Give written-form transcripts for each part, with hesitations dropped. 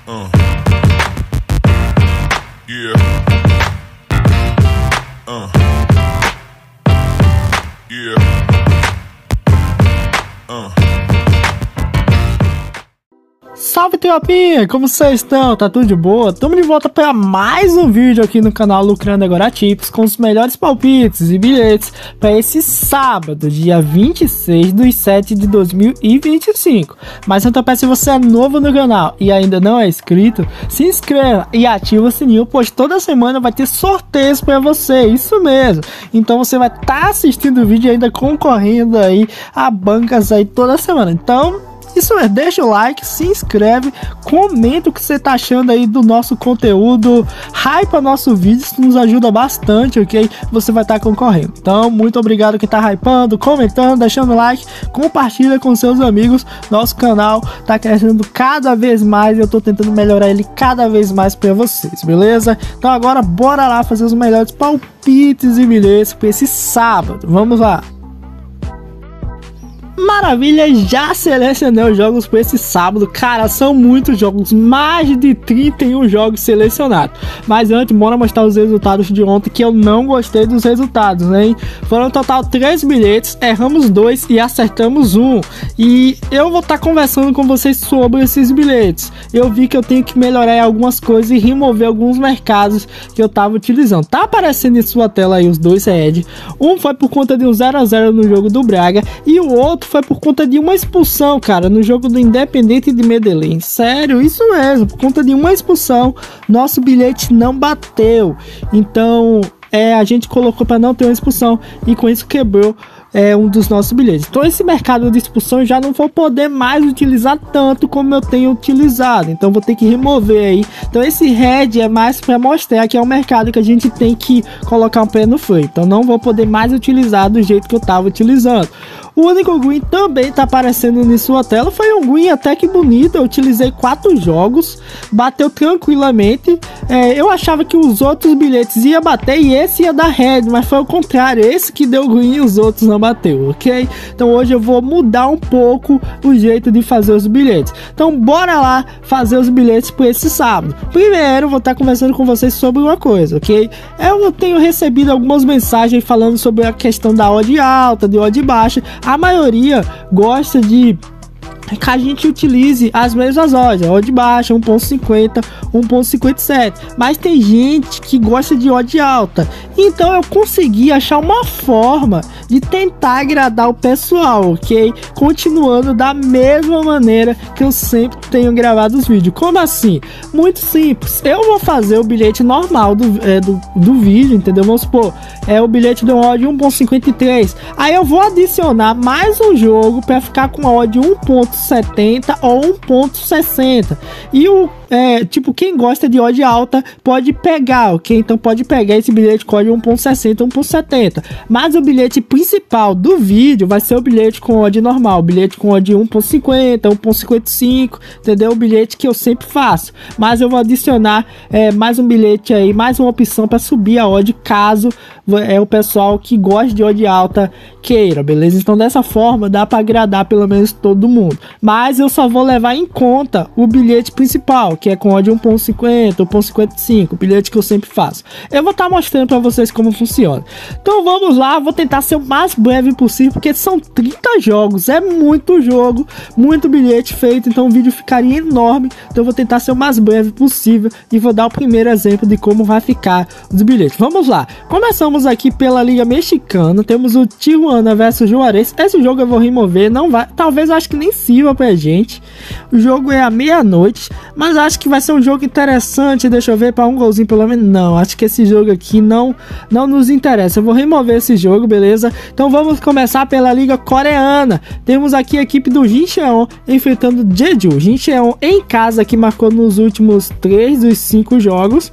Yeah. Yeah. Salve, tropinha! Como vocês estão? Tá tudo de boa? Estamos de volta para mais um vídeo aqui no canal Lucrando Agora Tips com os melhores palpites e bilhetes para esse sábado, dia 26/7 de 2025. Mas não tropeça, se você é novo no canal e ainda não é inscrito, se inscreva e ativa o sininho, pois toda semana vai ter sorteios para você, isso mesmo. Então você vai estar assistindo o vídeo e ainda concorrendo aí a bancas aí toda semana. Então isso é, deixa o like, se inscreve, comenta o que você tá achando aí do nosso conteúdo, hypa nosso vídeo, isso nos ajuda bastante, ok? Você vai estar concorrendo. Então, muito obrigado quem tá hypando, comentando, deixando like, compartilha com seus amigos. Nosso canal tá crescendo cada vez mais e eu tô tentando melhorar ele cada vez mais para vocês, beleza? Então agora bora lá fazer os melhores palpites e bilhetes para esse sábado. Vamos lá! Maravilha, já selecionei os jogos para esse sábado. Cara, são muitos jogos, mais de 31 jogos selecionados. Mas antes, bora mostrar os resultados de ontem, que eu não gostei dos resultados, né? Foram no total 3 bilhetes, erramos 2 e acertamos 1. E eu vou estar conversando com vocês sobre esses bilhetes. Eu vi que eu tenho que melhorar algumas coisas e remover alguns mercados que eu estava utilizando. Tá aparecendo em sua tela aí os dois head. Um foi por conta de um 0 a 0 no jogo do Braga e o outro foi por conta de uma expulsão, cara, no jogo do Independente de Medellín. Sério, isso mesmo, por conta de uma expulsão, nosso bilhete não bateu. Então, a gente colocou para não ter uma expulsão e com isso quebrou um dos nossos bilhetes. Então esse mercado de expulsão eu já não vou poder mais utilizar tanto como eu tenho utilizado, então vou ter que remover aí. Então esse head é mais para mostrar que é um mercado que a gente tem que colocar um pé no freio, então não vou poder mais utilizar do jeito que eu estava utilizando. O único green também está aparecendo em sua tela, foi um green até que bonito, eu utilizei 4 jogos, bateu tranquilamente. Eu achava que os outros bilhetes ia bater e esse ia dar red, mas foi o contrário, esse que deu green e os outros não bateu, ok? Então hoje eu vou mudar um pouco o jeito de fazer os bilhetes. Então bora lá fazer os bilhetes para esse sábado. Primeiro vou estar conversando com vocês sobre uma coisa, ok? Eu tenho recebido algumas mensagens falando sobre a questão da odd alta, de odd baixa. A maioria gosta de que a gente utilize as mesmas odds, odd baixa, 1.50, 1.57, mas tem gente que gosta de odd alta, então eu consegui achar uma forma de tentar agradar o pessoal, ok? Continuando da mesma maneira que eu sempre tenho gravado os vídeos. Como assim? Muito simples, eu vou fazer o bilhete normal do vídeo, entendeu? Vamos supor, o bilhete de odd 1.53, aí eu vou adicionar mais um jogo para ficar com a odd 1.70 ou 1.60 e tipo, quem gosta de odd alta pode pegar, ok? Então pode pegar esse bilhete com odd 1.60, 1.70, mas o bilhete principal do vídeo vai ser o bilhete com odd normal, o bilhete com odd 1.50, 1.55, entendeu? O bilhete que eu sempre faço, mas eu vou adicionar mais um bilhete aí, mais uma opção para subir a odd caso o pessoal que gosta de odd alta queira, beleza? Então dessa forma dá para agradar pelo menos todo mundo, mas eu só vou levar em conta o bilhete principal, que é com odd 1.50, 1.55, o bilhete que eu sempre faço. Eu vou estar mostrando para vocês como funciona. Então vamos lá, vou tentar ser o mais breve possível, porque são 30 jogos, é muito jogo, muito bilhete feito, então o vídeo ficaria enorme. Então eu vou tentar ser o mais breve possível e vou dar o primeiro exemplo de como vai ficar os bilhetes. Vamos lá, começamos aqui pela Liga Mexicana, temos o Tijuana versus Juarez. Esse jogo eu vou remover, não vai, talvez eu acho que nem sirva pra gente. O jogo é à meia-noite, mas acho que vai ser um jogo interessante. Deixa eu ver, para um golzinho pelo menos. Não, acho que esse jogo aqui não nos interessa. Eu vou remover esse jogo, beleza? Então vamos começar pela Liga Coreana. Temos aqui a equipe do Jincheon enfrentando Jeju. Jincheon em casa, que marcou nos últimos 3 dos 5 jogos.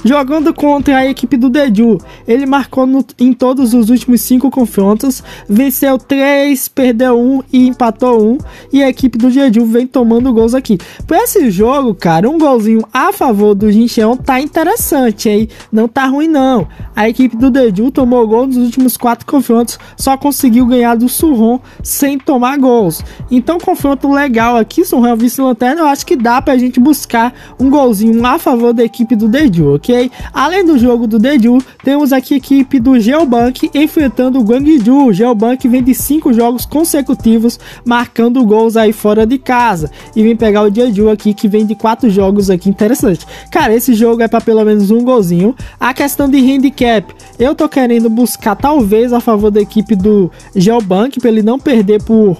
Jogando contra a equipe do Deju, ele marcou em todos os últimos 5 confrontos, venceu 3, perdeu 1 e empatou 1, e a equipe do Jeju vem tomando gols aqui. Para esse jogo, cara, um golzinho a favor do Jincheon tá interessante, hein? Não tá ruim não. A equipe do Deju tomou gol nos últimos 4 confrontos, só conseguiu ganhar do Suwon sem tomar gols. Então, confronto legal aqui, Suwon é o vice-lanterna, eu acho que dá pra gente buscar um golzinho a favor da equipe do Deju, ok? Além do jogo do Deju, temos aqui a equipe do Jeonbuk enfrentando o Gwangju. O Jeonbuk vem de 5 jogos consecutivos marcando gols aí fora de casa, e vem pegar o Jeju aqui que vem de 4 jogos aqui. Interessante, cara, esse jogo é para pelo menos um golzinho. A questão de handicap, eu tô querendo buscar talvez a favor da equipe do Jeonbuk para ele não perder por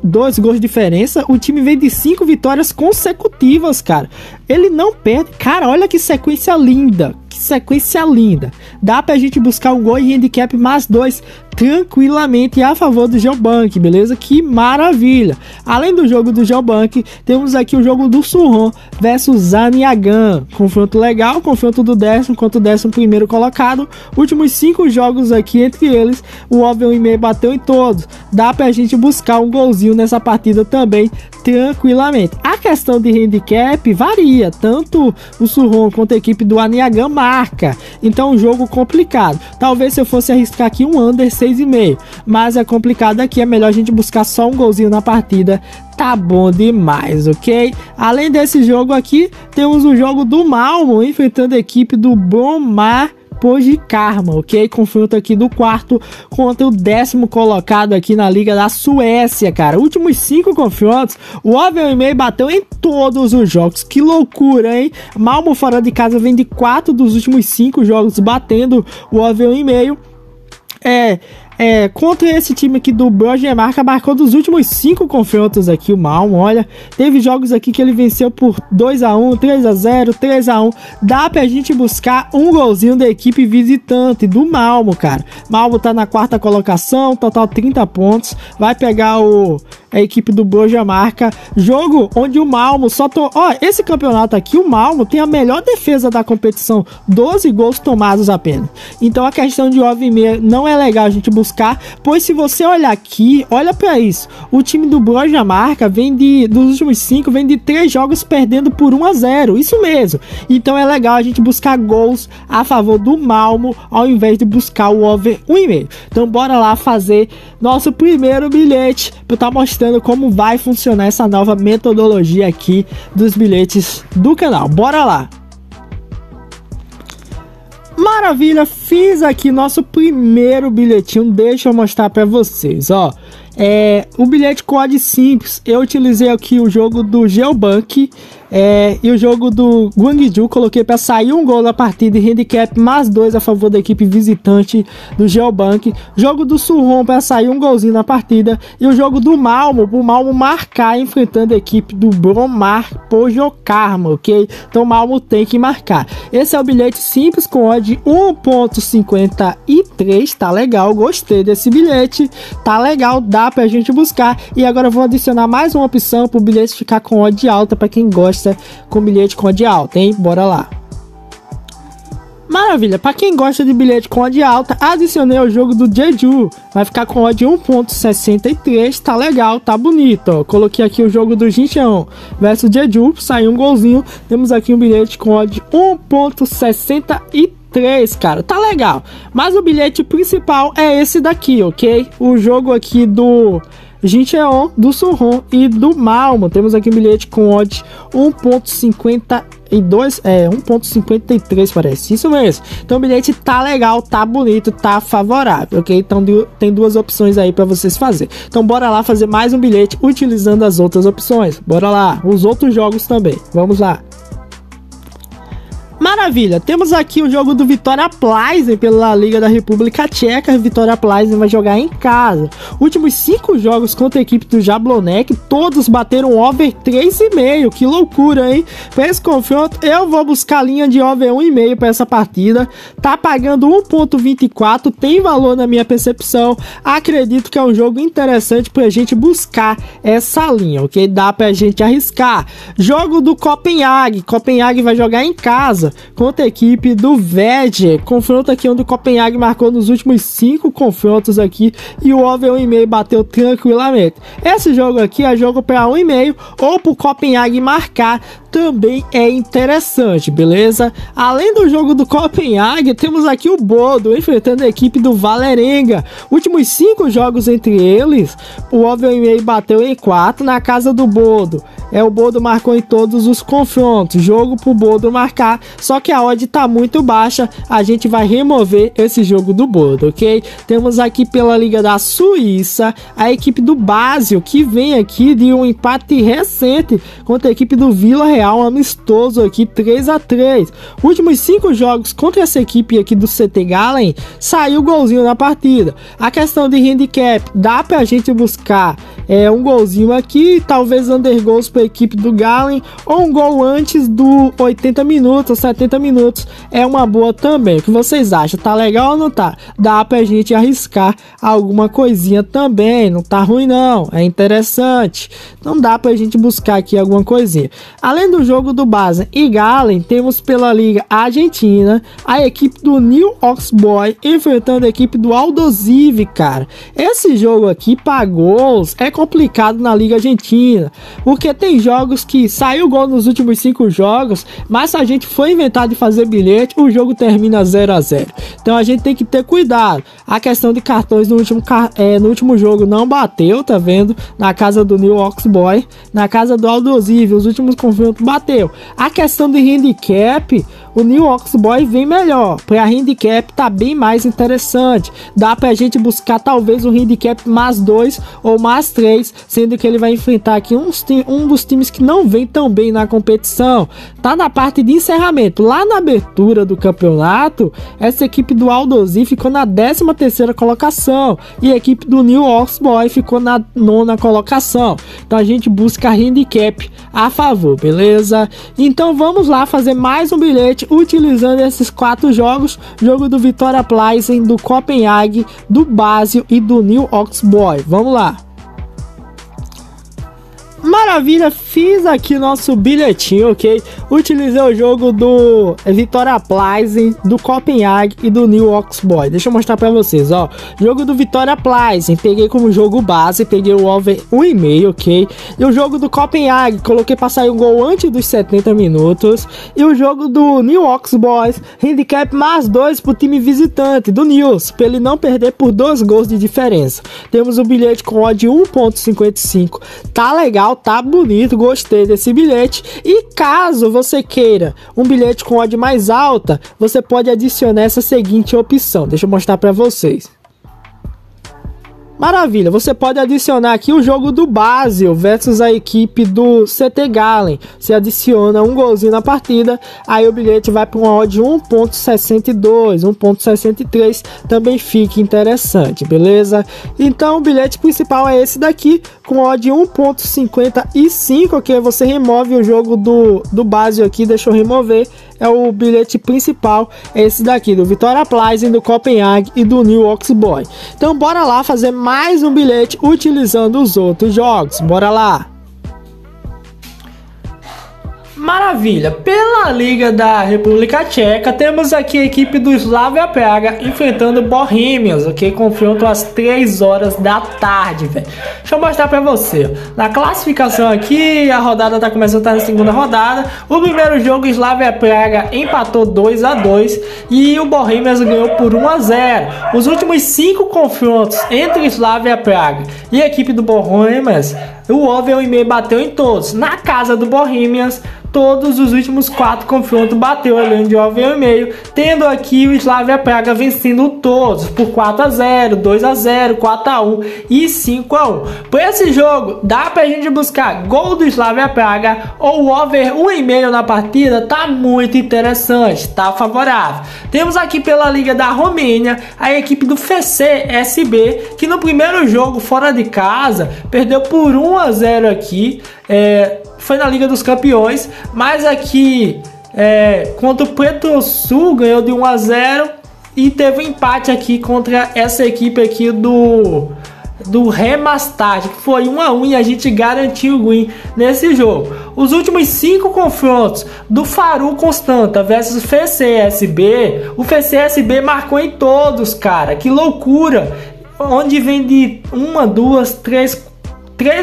2 gols de diferença. O time vem de 5 vitórias consecutivas, cara. Ele não perde. Cara, olha que sequência linda. Que sequência linda. Dá pra gente buscar um gol e handicap mais 2 tranquilamente a favor do Jeonbuk, beleza? Que maravilha. Além do jogo do Jeonbuk, temos aqui o jogo do Suwon versus Zaniagan. Confronto legal, confronto do 10º contra o 11º colocado. Últimos 5 jogos aqui entre eles, o OV 1,5 bateu em todos. Dá pra gente buscar um golzinho nessa partida também tranquilamente. A questão de handicap varia, tanto o Suwon quanto a equipe do Aniagan marca, então um jogo complicado. Talvez se eu fosse arriscar aqui um under 6,5, mas é complicado aqui, é melhor a gente buscar só um golzinho na partida, tá bom demais, ok? Além desse jogo aqui, temos o jogo do Malmo enfrentando a equipe do Bromar de Karma, ok? Confronto aqui do 4º contra o 10º colocado aqui na Liga da Suécia, cara. Últimos 5 confrontos, o OV 1,5 bateu em todos os jogos. Que loucura, hein? Malmo fora de casa vem de 4 dos últimos 5 jogos batendo o OV 1,5. Contra esse time aqui do Brogemarca, marcou dos últimos 5 confrontos aqui o Malmo. Olha, teve jogos aqui que ele venceu por 2-1, 3-0, 3-1. Dá pra gente buscar um golzinho da equipe visitante do Malmo, cara. Malmo tá na 4ª colocação, total 30 pontos. Vai pegar a equipe do Brogemarca. Jogo onde o Malmo só... esse campeonato aqui, o Malmo tem a melhor defesa da competição. 12 gols tomados apenas. Então a questão de OV 1,5 não é legal a gente buscar, pois se você olhar aqui, olha para isso, o time do Brogemarca vem dos últimos 5, vem de 3 jogos perdendo por 1-0, isso mesmo. Então é legal a gente buscar gols a favor do Malmo, ao invés de buscar o over 1,5. Então bora lá fazer nosso primeiro bilhete, para estar mostrando como vai funcionar essa nova metodologia aqui dos bilhetes do canal. Bora lá! Maravilha, fiz aqui nosso primeiro bilhetinho, deixa eu mostrar para vocês, ó. O bilhete com odd simples, eu utilizei aqui o jogo do Jeonbuk e o jogo do Gwangju, coloquei para sair um gol na partida e handicap mais 2 a favor da equipe visitante do Jeonbuk. Jogo do Suwon para sair um golzinho na partida, e o jogo do Malmo, pro Malmo marcar enfrentando a equipe do Bromar Karma, ok? Então o Malmo tem que marcar. Esse é o bilhete simples com odd 1.53, tá legal, gostei desse bilhete, tá legal, dá pra gente buscar. E agora eu vou adicionar mais uma opção pro bilhete ficar com odd alta, para quem gosta com bilhete com odd alta, hein? Bora lá. Maravilha, para quem gosta de bilhete com odd alta, adicionei o jogo do Jeju, vai ficar com odd 1.63, tá legal, tá bonito, ó. Coloquei aqui o jogo do Jincheon versus Jeju, saiu um golzinho, temos aqui um bilhete com odd 1.63, cara, tá legal. Mas o bilhete principal é esse daqui, ok? O jogo aqui do Jincheon, do Suwon e do Malmo. Temos aqui um bilhete com odd 1.52, 1.53 parece, isso mesmo. Então o bilhete tá legal, tá bonito, tá favorável, ok? Então tem 2 opções aí para vocês fazer. Então bora lá fazer mais um bilhete utilizando as outras opções. Bora lá, os outros jogos também, vamos lá. Maravilha, temos aqui o jogo do Vitória Plzeň pela Liga da República Tcheca. Vitória Plzeň vai jogar em casa. Últimos 5 jogos contra a equipe do Jablonec, todos bateram over 3,5. Que loucura, hein? Para esse confronto, eu vou buscar a linha de over 1,5 para essa partida. Tá pagando 1.24, tem valor na minha percepção. Acredito que é um jogo interessante pra gente buscar essa linha, ok? Dá pra gente arriscar. Jogo do Copenhague. Copenhague vai jogar em casa. casa contra a equipe do Veg. Confronto aqui onde o Copenhague marcou nos últimos 5 confrontos aqui e o over 1,5 bateu tranquilamente. Esse jogo aqui é jogo para 1,5 ou para o Copenhague marcar, também é interessante, beleza? Além do jogo do Copenhague, temos aqui o Bodo enfrentando a equipe do Vålerenga. Últimos 5 jogos entre eles, o over 1,5 bateu em 4 na casa do Bodo. O Bodo marcou em todos os confrontos, jogo pro Bodo marcar, só que a odd tá muito baixa, a gente vai remover esse jogo do Bodo, ok? Temos aqui pela Liga da Suíça, a equipe do Basel, que vem aqui de um empate recente contra a equipe do Vila Real, um amistoso aqui, 3-3. Últimos 5 jogos contra essa equipe aqui do CT Gallen, saiu golzinho na partida. A questão de handicap, dá pra gente buscar um golzinho aqui, talvez undergoals para a equipe do Gallen, ou um gol antes do 80 minutos, 70 minutos, é uma boa também. O que vocês acham? Tá legal ou não tá? Dá pra gente arriscar alguma coisinha também, não tá ruim não, é interessante. Não dá pra gente buscar aqui alguma coisinha. Além do jogo do Basel e Gallen, temos pela Liga Argentina a equipe do New Ox Boys enfrentando a equipe do Aldosivi, cara. Esse jogo aqui para gols é complicado na Liga Argentina, porque tem jogos que saiu gol nos últimos 5 jogos, mas se a gente for inventar de fazer bilhete, o jogo termina 0-0. Então a gente tem que ter cuidado. A questão de cartões no último jogo não bateu, tá vendo? Na casa do New Ox Boys, na casa do Aldosivi, os últimos confrontos bateu. A questão de handicap, o New Ox Boys vem melhor, para handicap tá bem mais interessante. Dá pra gente buscar talvez um handicap mais 2 ou mais 3, sendo que ele vai enfrentar aqui um dos times que não vem tão bem na competição. Tá na parte de encerramento. Lá na abertura do campeonato, essa equipe do Aldosivi ficou na 13ª colocação e a equipe do New Ox Boys ficou na 9ª colocação. Então a gente busca handicap a favor, beleza? Então vamos lá fazer mais um bilhete utilizando esses 4 jogos: jogo do Vitória Plzen, do Copenhague, do Basel e do New Ox Boys. Vamos lá. Maravilha, fiz aqui nosso bilhetinho, ok? Utilizei o jogo do Vitória Plzen, do Copenhague e do New Ox Boys. Deixa eu mostrar pra vocês, ó. Jogo do Vitória Plzen, peguei como jogo base, peguei o over 1,5, ok? E o jogo do Copenhague, coloquei pra sair um gol antes dos 70 minutos. E o jogo do New Ox Boys, handicap mais 2 pro time visitante, do News, pra ele não perder por 2 gols de diferença. Temos o bilhete com odd 1,55. Tá legal, tá bonito, gostei desse bilhete. E caso você queira um bilhete com odd mais alta, você pode adicionar essa seguinte opção. Deixa eu mostrar para vocês. Maravilha, você pode adicionar aqui o jogo do Basel versus a equipe do CT Gallen. Você adiciona um golzinho na partida, aí o bilhete vai para uma odd 1,62, 1,63, também fica interessante, beleza? Então o bilhete principal é esse daqui, com odd 1,55, ok? Você remove o jogo do Basel aqui, deixa eu remover. É o bilhete principal, é esse daqui, do Vitória Plzen, do Copenhague e do New Ox Boys. Então bora lá fazer mais um bilhete utilizando os outros jogos, bora lá! Maravilha, pela Liga da República Tcheca, temos aqui a equipe do Slavia Praga enfrentando o Bohemians, ok? Confronto às 3 horas da tarde, velho. Deixa eu mostrar pra você. Na classificação aqui, a rodada tá começando, tá na segunda rodada. O primeiro jogo, o Slavia Praga empatou 2-2 e o Bohemians ganhou por 1-0. Os últimos 5 confrontos entre Slavia Praga e a equipe do Bohemians, o over 1,5 bateu em todos. Na casa do Bohemians, todos os últimos 4 confrontos bateu além de over 1,5, tendo aqui o Slavia Praga vencendo todos por 4-0, 2-0, 4-1 e 5-1. Por esse jogo, dá pra gente buscar gol do Slavia Praga ou over 1,5 na partida, tá muito interessante, tá favorável. Temos aqui pela Liga da Romênia a equipe do FCSB, que no primeiro jogo fora de casa perdeu por 1-0 aqui, foi na Liga dos Campeões, mas aqui contra o Preto Sul ganhou de 1-0 e teve um empate aqui contra essa equipe aqui do do Remastered, que foi 1-1 e a gente garantiu o win nesse jogo. Os últimos 5 confrontos do Faru Constanta versus FCSB, o FCSB marcou em todos, cara, que loucura, onde vem de 1, 2, 3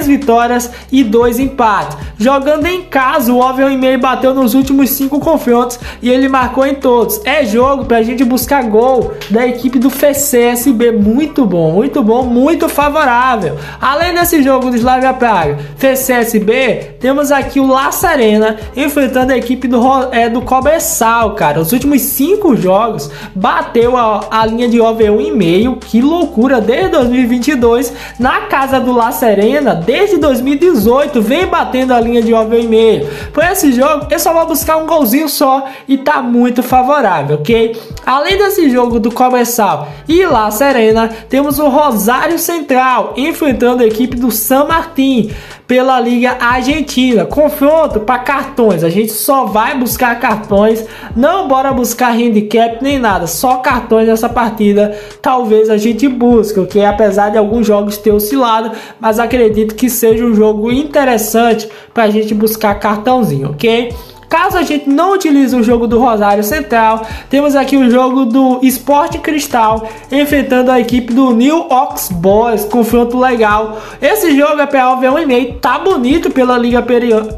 vitórias e 2 empates. Jogando em casa, o Ovel e-mail bateu nos últimos 5 confrontos e ele marcou em todos. É jogo pra gente buscar gol da equipe do FCSB. Muito bom, muito favorável. Além desse jogo do Slavia Praga, FCSB, temos aqui o La Serena enfrentando a equipe do Cobressal, cara. Os últimos 5 jogos bateu a linha de Ovel e-mail. Que loucura, desde 2022 na casa do La Serena. Desde 2018 vem batendo a linha de over e meio. Para esse jogo eu só vou buscar um golzinho só e tá muito favorável, ok? Além desse jogo do Cobressal e La Serena, temos o Rosário Central enfrentando a equipe do San Martín pela Liga Argentina. Confronto para cartões, a gente só vai buscar cartões, não bora buscar handicap nem nada, só cartões nessa partida. Talvez a gente busque, ok? Apesar de alguns jogos ter oscilado, mas acredito que seja um jogo interessante para a gente buscar cartãozinho, ok? Caso a gente não utilize o jogo do Rosário Central, temos aqui o jogo do Sport Cristal enfrentando a equipe do New Ox Boys, confronto legal. Esse jogo é para OV 1,5, tá bonito pela liga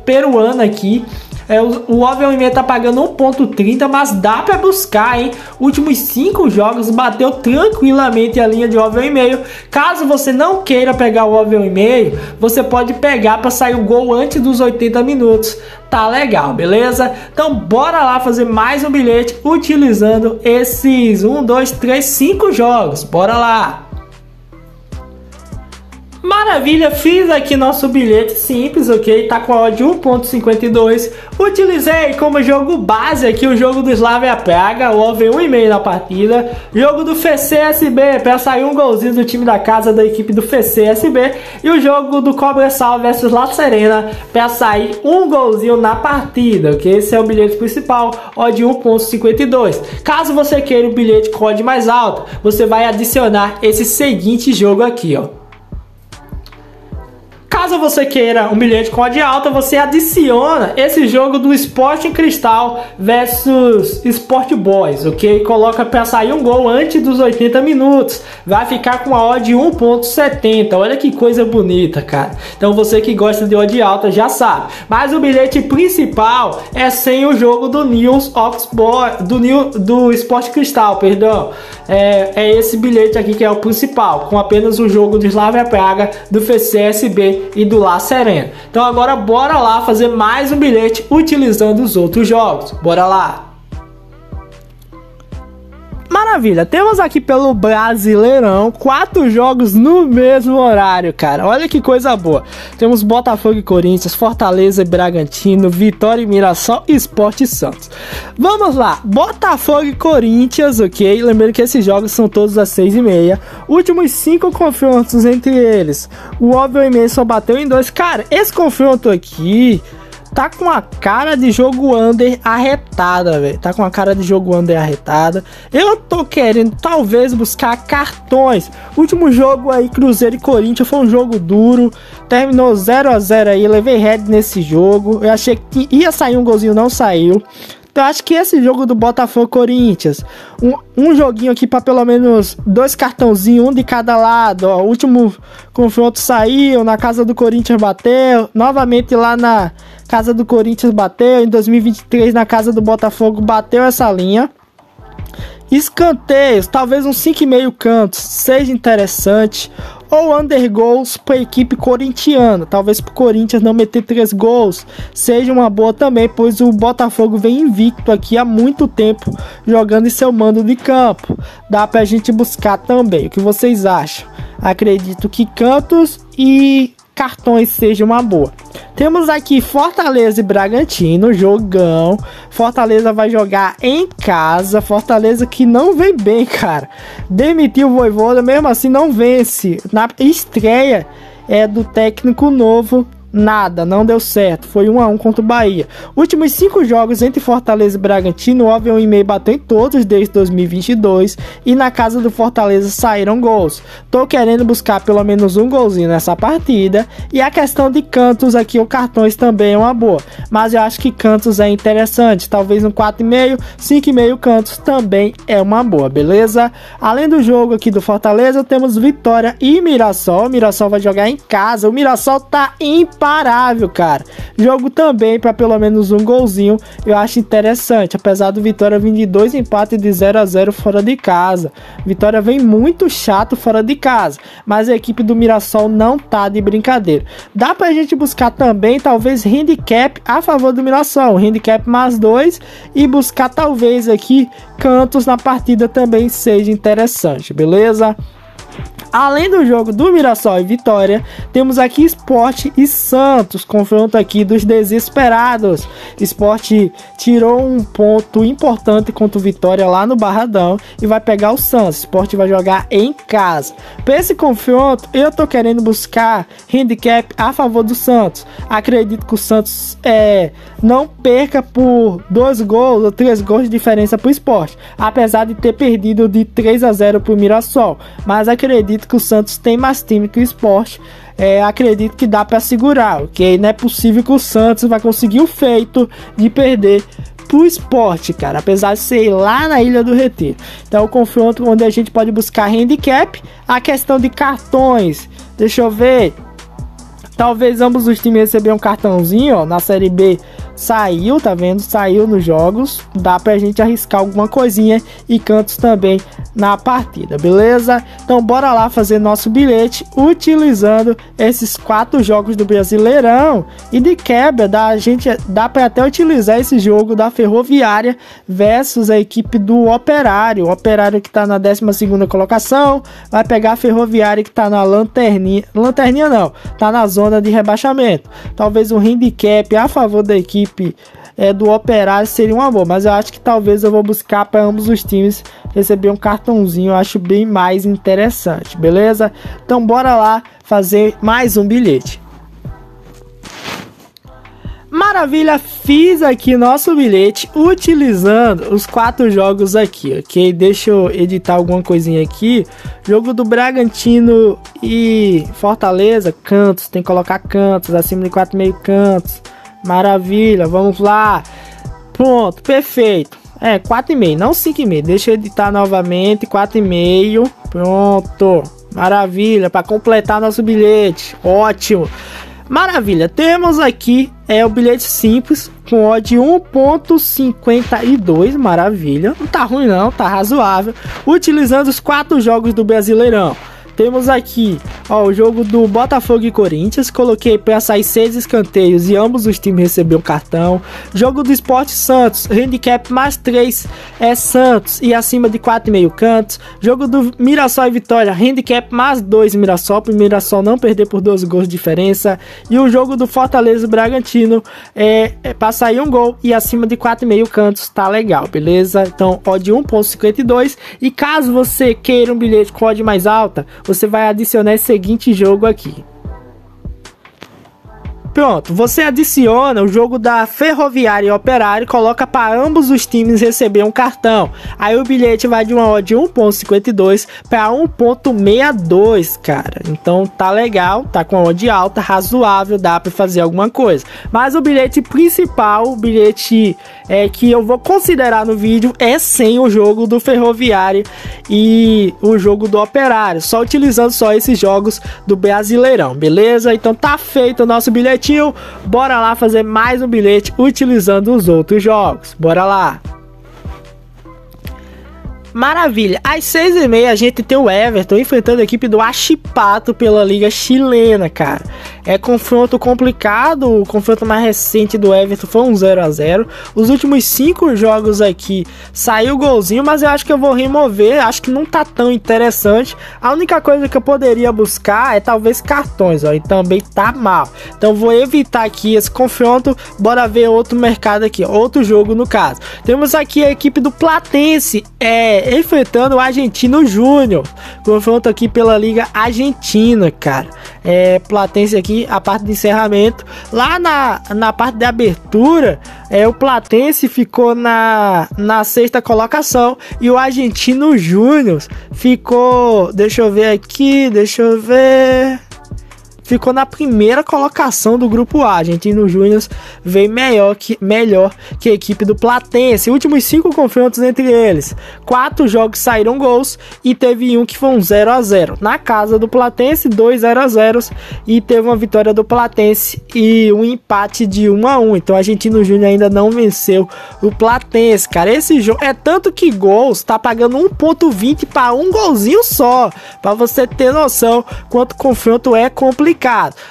peruana aqui. O OV 1,5 tá pagando 1.30, mas dá para buscar, hein? Últimos 5 jogos bateu tranquilamente a linha de OV 1,5. Caso você não queira pegar o OV 1,5, você pode pegar para sair o gol antes dos 80 minutos. Tá legal, beleza? Então bora lá fazer mais um bilhete utilizando esses 1, 2, 3, 5 jogos. Bora lá! Maravilha, fiz aqui nosso bilhete simples, ok? Tá com a odd 1.52. Utilizei como jogo base aqui o jogo do Slavia Praga, o OV 1,5 na partida. Jogo do FCSB para sair um golzinho do time da casa da equipe do FCSB. E o jogo do Cobressal versus La Serena para sair um golzinho na partida, ok? Esse é o bilhete principal, odd 1.52. Caso você queira o bilhete com odd mais alto, você vai adicionar esse seguinte jogo aqui, ó. Caso você queira um bilhete com odd alta, você adiciona esse jogo do Sporting Cristal versus Sport Boys, ok? Coloca para sair um gol antes dos 80 minutos. Vai ficar com a odd 1.70. Olha que coisa bonita, cara. Então você que gosta de odd alta já sabe. Mas o bilhete principal é sem o jogo do News Oxboy, do Sport Cristal, perdão. É esse bilhete aqui que é o principal, com apenas o jogo do Slavia Praga, do FCSB e do La Serena. Então agora bora lá fazer mais um bilhete utilizando os outros jogos. Bora lá! Maravilha, temos aqui pelo Brasileirão 4 jogos no mesmo horário, cara. Olha que coisa boa. Temos Botafogo e Corinthians, Fortaleza e Bragantino, Vitória e Mirassol e Sport e Santos. Vamos lá, Botafogo e Corinthians, ok? Lembrando que esses jogos são todos às 6h30. Últimos 5 confrontos entre eles. O Óbvio e só bateu em 2. Cara, esse confronto aqui tá com a cara de jogo under arretada, velho. Tá com a cara de jogo under arretada. Eu tô querendo, talvez, buscar cartões. Último jogo aí, Cruzeiro e Corinthians, foi um jogo duro. Terminou 0-0 aí. Levei head nesse jogo. Eu achei que ia sair um golzinho, não saiu. Então, acho que esse jogo do Botafogo Corinthians, um joguinho aqui para pelo menos 2 cartãozinhos, um de cada lado. Ó, o último confronto saiu, na casa do Corinthians bateu, novamente lá na casa do Corinthians bateu, em 2023 na casa do Botafogo bateu essa linha. Escanteios, talvez uns 5,5 cantos, seja interessante. Ou under goals para a equipe corintiana, talvez para o Corinthians não meter 3 gols, seja uma boa também, pois o Botafogo vem invicto aqui há muito tempo, jogando em seu mando de campo. Dá para a gente buscar também, o que vocês acham? Acredito que cantos e cartões seja uma boa. Temos aqui Fortaleza e Bragantino, jogão. Fortaleza vai jogar em casa. Fortaleza que não vem bem, cara. Demitiu o Vojvoda, mesmo assim não vence. Na estreia do técnico novo Nada, não deu certo, foi 1-1 contra o Bahia. Últimos 5 jogos entre Fortaleza e Bragantino, o 1,5 bateu em todos desde 2022 e na casa do Fortaleza saíram gols. Tô querendo buscar pelo menos um golzinho nessa partida, e a questão de cantos aqui, o cartões também é uma boa, mas eu acho que cantos é interessante, talvez um 4,5, 5,5 cantos também é uma boa, beleza? Além do jogo aqui do Fortaleza, temos Vitória e Mirassol. O Mirassol vai jogar em casa, o Mirassol tá imparável, cara. Jogo também para pelo menos um golzinho, eu acho interessante, apesar do Vitória vir de 2 empates de 0-0 fora de casa. Vitória vem muito chato fora de casa, mas a equipe do Mirassol não tá de brincadeira. Dá pra gente buscar também, talvez, handicap a favor do Mirassol, handicap mais 2, e buscar talvez aqui cantos na partida também seja interessante, beleza? Além do jogo do Mirassol e Vitória, temos aqui Sport e Santos, confronto aqui dos desesperados. Sport tirou um ponto importante contra o Vitória lá no Barradão e vai pegar o Santos. Sport vai jogar em casa. Para esse confronto, eu tô querendo buscar handicap a favor do Santos. Acredito que o Santos não perca por 2 gols ou 3 gols de diferença para o Sport, apesar de ter perdido de 3-0 para o Mirassol, mas acredito que o Santos tem mais time que o Sport. Acredito que dá para segurar, ok? Não é possível que o Santos vai conseguir o feito de perder pro Sport, cara, apesar de ser lá na Ilha do Retiro. Então, o confronto onde a gente pode buscar handicap, a questão de cartões, deixa eu ver, talvez ambos os times receberem um cartãozinho, ó, na Série B saiu, tá vendo? Saiu nos jogos, dá pra gente arriscar alguma coisinha, e cantos também na partida, beleza? Então bora lá fazer nosso bilhete utilizando esses 4 jogos do Brasileirão, e de quebra dá pra até utilizar esse jogo da Ferroviária versus a equipe do Operário. O Operário que tá na 12ª colocação vai pegar a Ferroviária que tá na lanterninha não, tá na zona de rebaixamento. Talvez um handicap a favor da equipe do Operário seria uma boa, mas eu acho que talvez eu vou buscar para ambos os times receber um cartãozinho, eu acho bem mais interessante, beleza? Então bora lá fazer mais um bilhete. Maravilha, fiz aqui nosso bilhete utilizando os 4 jogos aqui, ok? Deixa eu editar alguma coisinha aqui. Jogo do Bragantino e Fortaleza, cantos, tem que colocar cantos, acima de 4,5 cantos. Maravilha, vamos lá. Pronto, perfeito. 4,5, não 5,5. Deixa eu editar novamente, 4,5. Pronto, maravilha, para completar nosso bilhete. Ótimo. Maravilha, temos aqui o bilhete simples com odd 1.52, maravilha, não tá ruim não, tá razoável, utilizando os 4 jogos do Brasileirão. Temos aqui, ó, o jogo do Botafogo e Corinthians, coloquei para sair 6 escanteios e ambos os times receberam cartão. Jogo do Sport Santos, handicap mais 3 Santos e acima de 4,5 cantos. Jogo do Mirassol e Vitória, handicap mais 2 Mirassol, para o Mirassol não perder por 2 gols de diferença. E o jogo do Fortaleza e Bragantino para sair um gol e acima de 4,5 cantos, tá legal, beleza? Então, odd 1.52, e caso você queira um bilhete com odd mais alta, você vai adicionar esse seguinte jogo aqui. Pronto, você adiciona o jogo da Ferroviária e Operário, coloca para ambos os times receber um cartão. Aí o bilhete vai de uma odd de 1.52 para 1.62, cara. Então tá legal, tá com a odd alta, razoável, dá para fazer alguma coisa. Mas o bilhete principal, o bilhete que eu vou considerar no vídeo, é sem o jogo do Ferroviário e o jogo do Operário, só utilizando só esses jogos do Brasileirão, beleza? Então tá feito o nosso bilhete. Bora lá fazer mais um bilhete utilizando os outros jogos. Bora lá. Maravilha, às 6h30 a gente tem o Everton enfrentando a equipe do Huachipato pela Liga Chilena, cara. É confronto complicado, o confronto mais recente do Everton foi um 0-0. Os últimos 5 jogos aqui saiu golzinho, mas eu acho que eu vou remover, acho que não tá tão interessante. A única coisa que eu poderia buscar é talvez cartões, ó, e também tá mal. Então vou evitar aqui esse confronto, bora ver outro mercado aqui, outro jogo no caso. Temos aqui a equipe do Platense, enfrentando o Argentino Júnior. Confronto aqui pela Liga Argentina, cara. Platense aqui, a parte de encerramento. Lá na parte de abertura, o Platense ficou na sexta colocação e o Argentino Júnior ficou, ficou na primeira colocação do grupo A. Argentino Júnior veio melhor que a equipe do Platense. Últimos 5 confrontos entre eles, 4 jogos saíram gols e teve um que foi um 0-0. Na casa do Platense, 2 0-0 e teve uma vitória do Platense e um empate de 1-1. Então o Argentino Júnior ainda não venceu o Platense, cara. Esse jogo é tanto que gols tá pagando 1.20 para um golzinho só, para você ter noção quanto o confronto é complicado.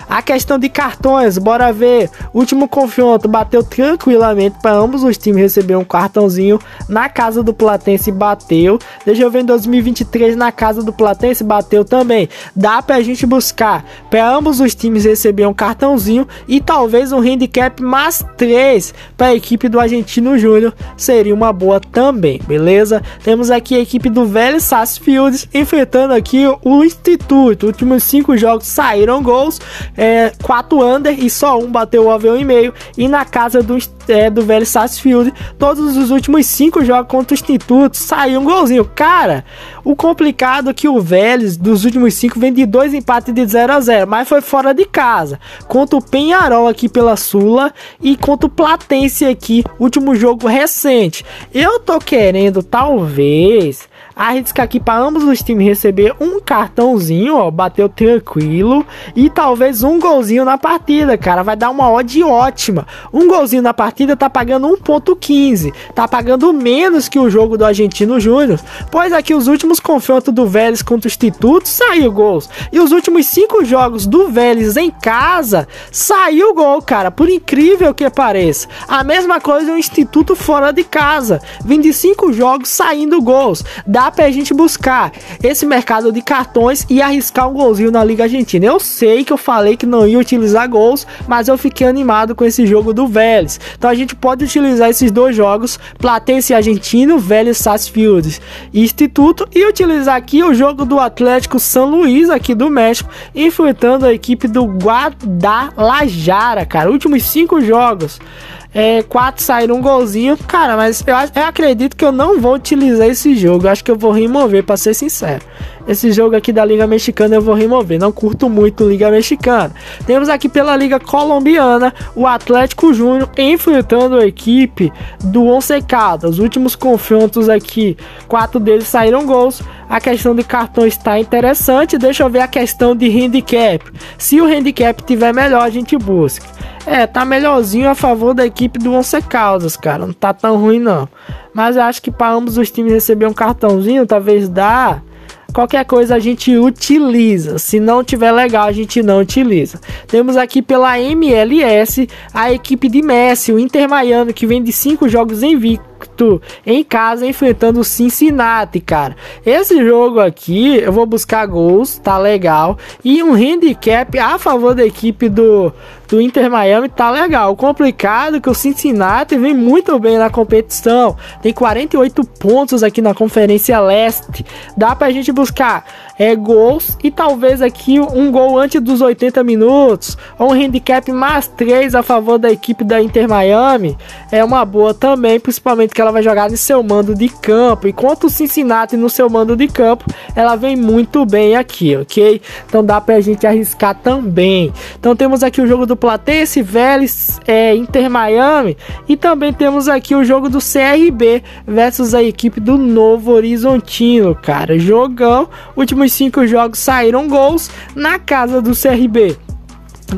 A questão de cartões, bora ver. Último confronto bateu tranquilamente para ambos os times receber um cartãozinho. Na casa do Platense bateu. Deixa eu ver, em 2023 na casa do Platense bateu também. Dá pra gente buscar para ambos os times receber um cartãozinho e talvez um handicap mais 3 para a equipe do Argentino Júnior. Seria uma boa também, beleza? Temos aqui a equipe do Vélez Sarsfield enfrentando aqui o Instituto. Últimos 5 jogos saíram gols, 4 under e só um bateu o over 1,5. E na casa do Vélez Sarsfield, todos os últimos 5 jogos contra o Instituto saiu um golzinho. Cara, o complicado é que o Vélez dos últimos 5 vem de 2 empates de 0-0, mas foi fora de casa, contra o Penharol aqui pela Sula e contra o Platense aqui, último jogo recente. Eu tô querendo talvez arriscar aqui para ambos os times receber um cartãozinho, ó, bateu tranquilo, e talvez um golzinho na partida, cara, vai dar uma odd ótima. Um golzinho na partida tá pagando 1.15, tá pagando menos que o jogo do Argentino Júnior, pois aqui os últimos confrontos do Vélez contra o Instituto saiu gols, e os últimos 5 jogos do Vélez em casa saiu gol, cara, por incrível que pareça. A mesma coisa o Instituto fora de casa, vem de 5 jogos saindo gols. Dá pra gente buscar esse mercado de cartões e arriscar um golzinho na Liga Argentina. Eu sei que eu falei que não ia utilizar gols, mas eu fiquei animado com esse jogo do Vélez. Então a gente pode utilizar esses 2 jogos, Platense e Argentino, Vélez Sarsfield e Instituto, e utilizar aqui o jogo do Atlético San Luis aqui do México, enfrentando a equipe do Guadalajara, cara. Últimos 5 jogos, 4 saíram um golzinho, cara, mas eu acredito que eu não vou utilizar esse jogo. Eu acho que eu vou remover, pra ser sincero. Esse jogo aqui da Liga Mexicana eu vou remover, não curto muito Liga Mexicana. Temos aqui pela Liga Colombiana o Atlético Júnior enfrentando a equipe do Once Caldas. Os últimos confrontos aqui, 4 deles saíram gols. A questão de cartões está interessante. Deixa eu ver a questão de handicap. Se o handicap tiver melhor, a gente busca. Tá melhorzinho a favor da equipe do Once Caldas, cara. Não tá tão ruim não. Mas eu acho que para ambos os times receber um cartãozinho, talvez dá. Qualquer coisa a gente utiliza. Se não tiver legal, a gente não utiliza. Temos aqui pela MLS a equipe de Messi, o Inter Miami, que vem de 5 jogos invicto em casa enfrentando o Cincinnati, cara. Esse jogo aqui eu vou buscar gols, tá legal, e um handicap a favor da equipe do Inter Miami, tá legal. O complicado é que o Cincinnati vem muito bem na competição, tem 48 pontos aqui na Conferência Leste. Dá pra gente buscar gols e talvez aqui um gol antes dos 80 minutos, ou um handicap mais 3 a favor da equipe da Inter Miami. É uma boa também, principalmente que ela vai jogar no seu mando de campo, enquanto o Cincinnati no seu mando de campo, ela vem muito bem aqui, ok? Então dá pra gente arriscar também. Então temos aqui o jogo do Platense, Vélez, Inter Miami, e também temos aqui o jogo do CRB versus a equipe do Novo Horizontino, cara. Jogão, últimos 5 jogos saíram gols na casa do CRB.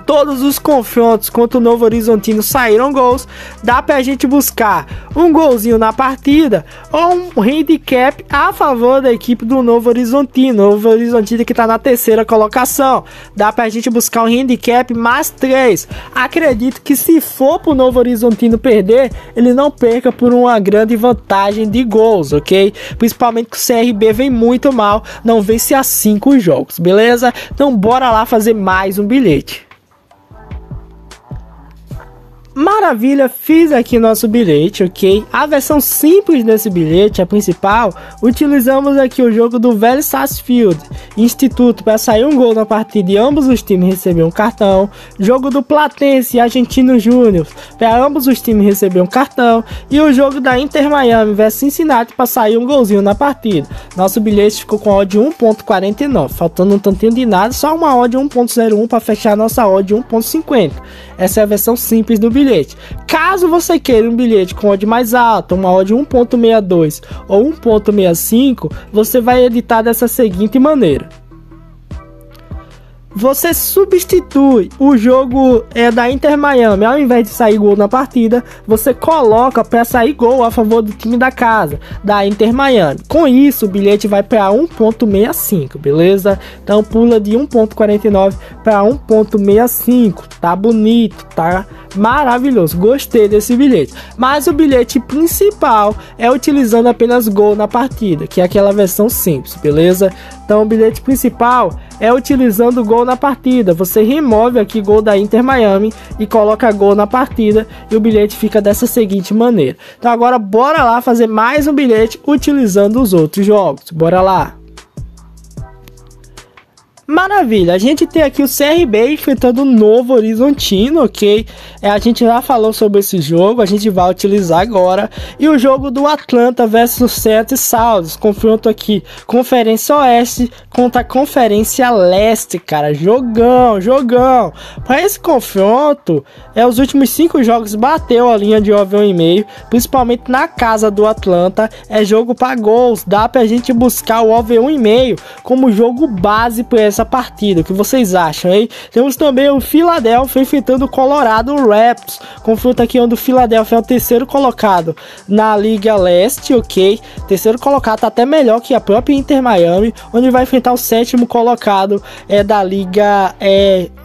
Todos os confrontos contra o Novo Horizontino saíram gols. Dá pra gente buscar um golzinho na partida ou um handicap a favor da equipe do Novo Horizontino. Novo Horizontino que tá na 3ª colocação. Dá pra gente buscar um handicap mais 3. Acredito que se for pro Novo Horizontino perder, ele não perca por uma grande vantagem de gols, ok? Principalmente que o CRB vem muito mal, não vence há 5 jogos, beleza? Então bora lá fazer mais um bilhete. Maravilha, fiz aqui nosso bilhete, ok? A versão simples desse bilhete, a principal, utilizamos aqui o jogo do Vélez Sarsfield Instituto para sair um gol na partida e ambos os times receber um cartão. Jogo do Platense e Argentino Júnior para ambos os times receber um cartão. E o jogo da Inter Miami vs Cincinnati para sair um golzinho na partida. Nosso bilhete ficou com a odd de 1.49, faltando um tantinho de nada, só uma odd de 1.01 para fechar nossa odd de 1.50. Essa é a versão simples do bilhete. Caso você queira um bilhete com odd mais alta, uma odd 1.62 ou 1.65, você vai editar dessa seguinte maneira. Você substitui o jogo da Inter Miami, ao invés de sair gol na partida, você coloca para sair gol a favor do time da casa, da Inter Miami. Com isso, o bilhete vai para 1.65, beleza? Então pula de 1.49 para 1.65, tá bonito, tá maravilhoso, gostei desse bilhete. Mas o bilhete principal é utilizando apenas gol na partida, que é aquela versão simples, beleza? Então o bilhete principal é utilizando gol na partida. Você remove aqui gol da Inter Miami e coloca gol na partida e o bilhete fica dessa seguinte maneira. Então agora bora lá fazer mais um bilhete utilizando os outros jogos. Bora lá. Maravilha, a gente tem aqui o CRB enfrentando o Novo Horizontino, ok? A gente já falou sobre esse jogo, a gente vai utilizar agora. E o jogo do Atlanta versus Seattle Sounders, confronto aqui, Conferência Oeste contra Conferência Leste, cara, jogão. Para esse confronto, os últimos 5 jogos bateu a linha de over 1,5, principalmente na casa do Atlanta, é jogo para gols, dá pra gente buscar o over 1,5 como jogo base para essa partida. O que vocês acham, hein? Temos também o Philadelphia enfrentando o Colorado Rapids, confronto aqui onde o Philadelphia é o terceiro colocado na Liga Leste, ok? Terceiro colocado, tá até melhor que a própria Inter Miami, onde vai enfrentar o sétimo colocado da Liga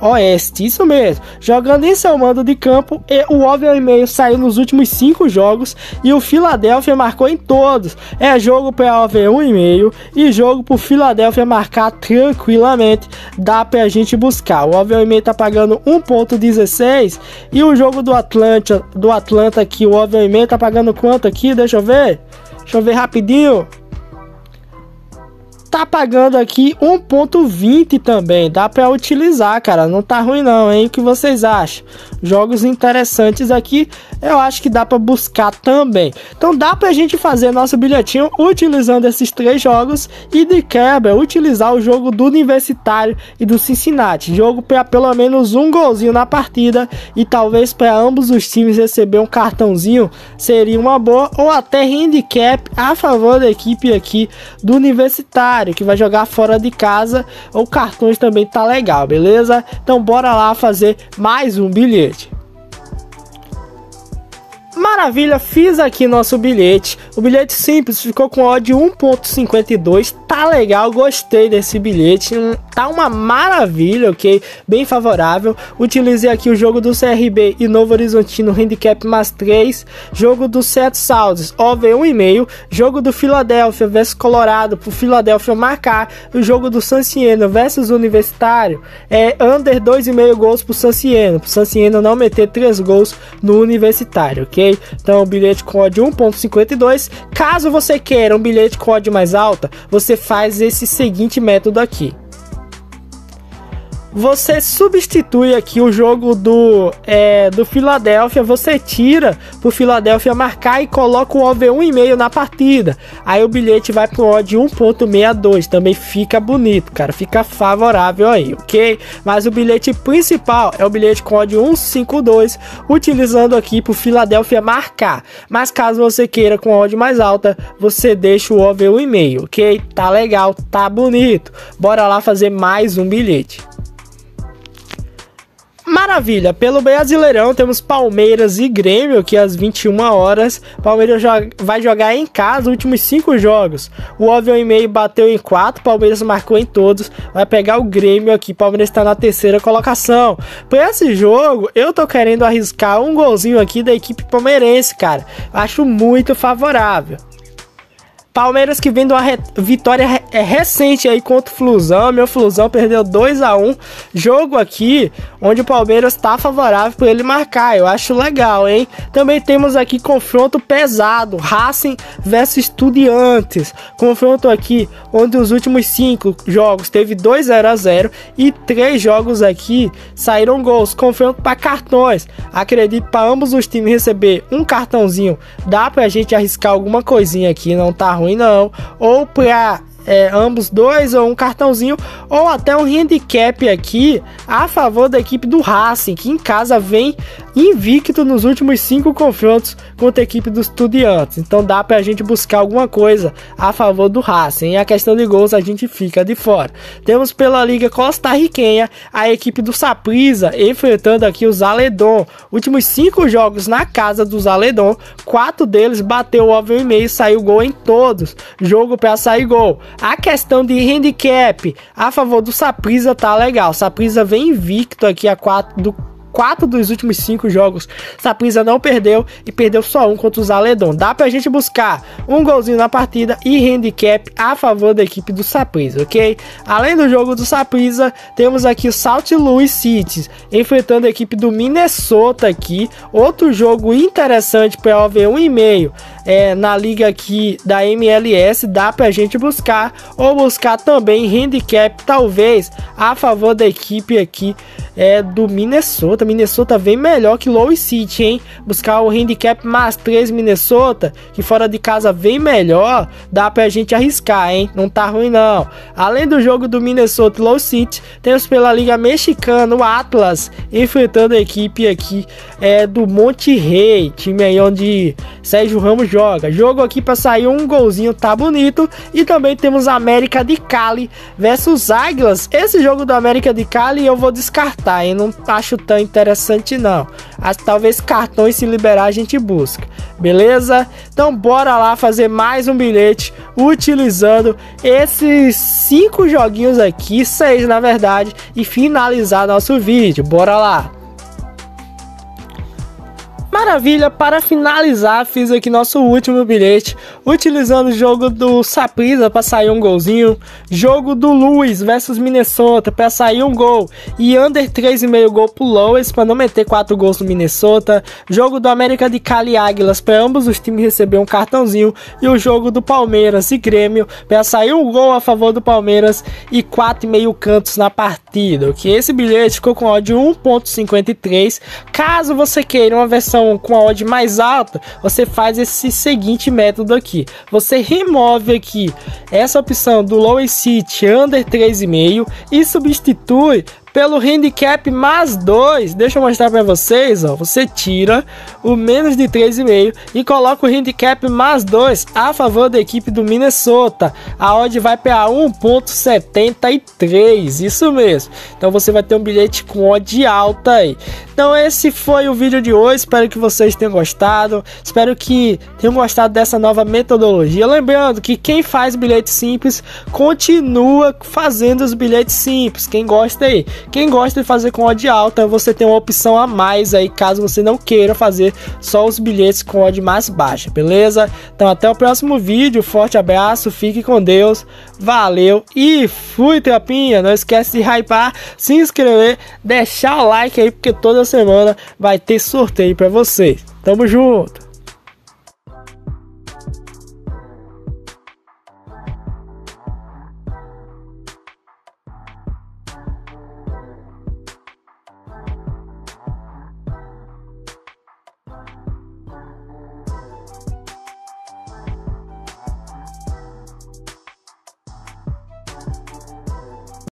Oeste, isso mesmo, jogando em seu mando de campo. E o over 1,5 saiu nos últimos 5 jogos e o Philadelphia marcou em todos. É jogo para over 1,5 e jogo pro Philadelphia marcar tranquilamente. Dá pra gente buscar. O over 1,5 tá pagando 1.16 e o jogo do Atlanta aqui, o over 1,5 tá pagando quanto aqui? Deixa eu ver rapidinho. Tá pagando aqui 1.20 também, dá pra utilizar, cara, não tá ruim não, hein? O que vocês acham? Jogos interessantes aqui, eu acho que dá pra buscar também. Então dá pra gente fazer nosso bilhetinho utilizando esses 3 jogos e de quebra utilizar o jogo do Universitário e do Cincinnati, jogo para pelo menos um golzinho na partida e talvez para ambos os times receber um cartãozinho, seria uma boa, ou até handicap a favor da equipe aqui do Universitário, que vai jogar fora de casa, ou cartões também tá legal, beleza? Então bora lá fazer mais um bilhete. Maravilha, fiz aqui nosso bilhete. O bilhete simples ficou com odd 1.52, tá legal, gostei desse bilhete, tá uma maravilha, ok? Bem favorável. Utilizei aqui o jogo do CRB e Novo Horizontino, handicap mais 3, jogo do Seattle Sounders, over 1,5, jogo do Philadelphia versus Colorado, pro Philadelphia marcar, o jogo do San Siena versus Universitário, under 2,5 gols pro San Siena não meter 3 gols no Universitário, ok? Então, bilhete com odd 1.52. Caso você queira um bilhete com odd mais alta, você faz esse seguinte método aqui. Você substitui aqui o jogo do Philadelphia, você tira pro Philadelphia marcar e coloca o over 1,5 na partida. Aí o bilhete vai pro odd 1.62, também fica bonito, cara, fica favorável aí, ok? Mas o bilhete principal é o bilhete com odd 1.52, utilizando aqui pro Philadelphia marcar. Mas caso você queira com odd mais alta, você deixa o over 1,5, ok? Tá legal, tá bonito. Bora lá fazer mais um bilhete. Maravilha, pelo Brasileirão temos Palmeiras e Grêmio aqui às 21 horas. Palmeiras vai jogar em casa os últimos 5 jogos. O over 1,5 bateu em 4, Palmeiras marcou em todos. Vai pegar o Grêmio aqui, Palmeiras está na 3ª colocação. Para esse jogo, eu tô querendo arriscar um golzinho aqui da equipe palmeirense, cara. Acho muito favorável. Palmeiras que vem de uma vitória recente aí contra o Flusão. Meu Flusão perdeu 2-1. Jogo aqui onde o Palmeiras tá favorável para ele marcar. Eu acho legal, hein? Também temos aqui confronto pesado. Racing versus Estudiantes. Confronto aqui onde os últimos 5 jogos teve 2-0 e 3 jogos aqui saíram gols. Confronto para cartões. Acredito para ambos os times receber um cartãozinho. Dá pra gente arriscar alguma coisinha aqui, não tá ruim não. Ou pra ambos 2 ou um cartãozinho, ou até um handicap aqui a favor da equipe do Racing, que em casa vem invicto nos últimos 5 confrontos contra a equipe dos Estudiantes. Então dá pra gente buscar alguma coisa a favor do Racing. E a questão de gols a gente fica de fora. Temos pela Liga Costarriquenha a equipe do Saprissa enfrentando aqui os Aledon. Últimos 5 jogos na casa dos Aledon, 4 deles bateu o over 1,5, saiu gol em todos. Jogo pra sair gol. A questão de handicap a favor do Saprissa tá legal. Saprissa vem invicto aqui a 4 dos últimos 5 jogos. Saprissa não perdeu e perdeu só um contra os Aledon. Dá pra gente buscar um golzinho na partida e handicap a favor da equipe do Saprissa, ok? Além do jogo do Saprissa, temos aqui o St. Louis City enfrentando a equipe do Minnesota aqui. Outro jogo interessante para over 1,5 na liga aqui da MLS. Dá pra gente buscar ou buscar também handicap talvez a favor da equipe aqui do Minnesota. Minnesota vem melhor que Louis City, hein? Buscar o handicap mais 3 Minnesota, que fora de casa vem melhor, dá pra gente arriscar, hein? Não tá ruim não. Além do jogo do Minnesota e Louis City, temos pela Liga Mexicana o Atlas enfrentando a equipe aqui do Monterrey, time aí onde Sérgio Ramos joga. Jogo aqui pra sair um golzinho, tá bonito. E também temos América de Cali versus Águilas. Esse jogo do América de Cali eu vou descartar, hein? Não acho tão interessante não. Talvez cartões, se liberar a gente busca, beleza? Então bora lá fazer mais um bilhete utilizando esses 5 joguinhos aqui, 6 na verdade, e finalizar nosso vídeo. Bora lá. Maravilha, para finalizar, fiz aqui nosso último bilhete, utilizando o jogo do Saprissa para sair um golzinho, jogo do Louis versus Minnesota para sair um gol, e under 3,5 gol pro Louis para não meter 4 gols no Minnesota, jogo do América de Cali Águilas para ambos os times receber um cartãozinho, e o jogo do Palmeiras e Grêmio para sair um gol a favor do Palmeiras e 4,5 cantos na partida, ok? Esse bilhete ficou com odd 1,53. Caso você queira uma versão com a odd mais alta, você faz esse seguinte método aqui: você remove aqui essa opção do Louis City under 3,5 e substitui pelo handicap mais 2. Deixa eu mostrar para vocês, ó. Você tira o menos de 3,5 e coloca o handicap mais 2 a favor da equipe do Minnesota. A odd vai para 1,73. Isso mesmo. Então você vai ter um bilhete com odd alta aí. Então esse foi o vídeo de hoje. Espero que vocês tenham gostado. Espero que tenham gostado dessa nova metodologia. Lembrando que quem faz bilhete simples continua fazendo os bilhetes simples. Quem gosta aí. Quem gosta de fazer com odd alta, você tem uma opção a mais aí, caso você não queira fazer só os bilhetes com odd mais baixa, beleza? Então até o próximo vídeo, forte abraço, fique com Deus, valeu e fui, tropinha! Não esquece de hypar, se inscrever, deixar o like aí, porque toda semana vai ter sorteio pra vocês. Tamo junto!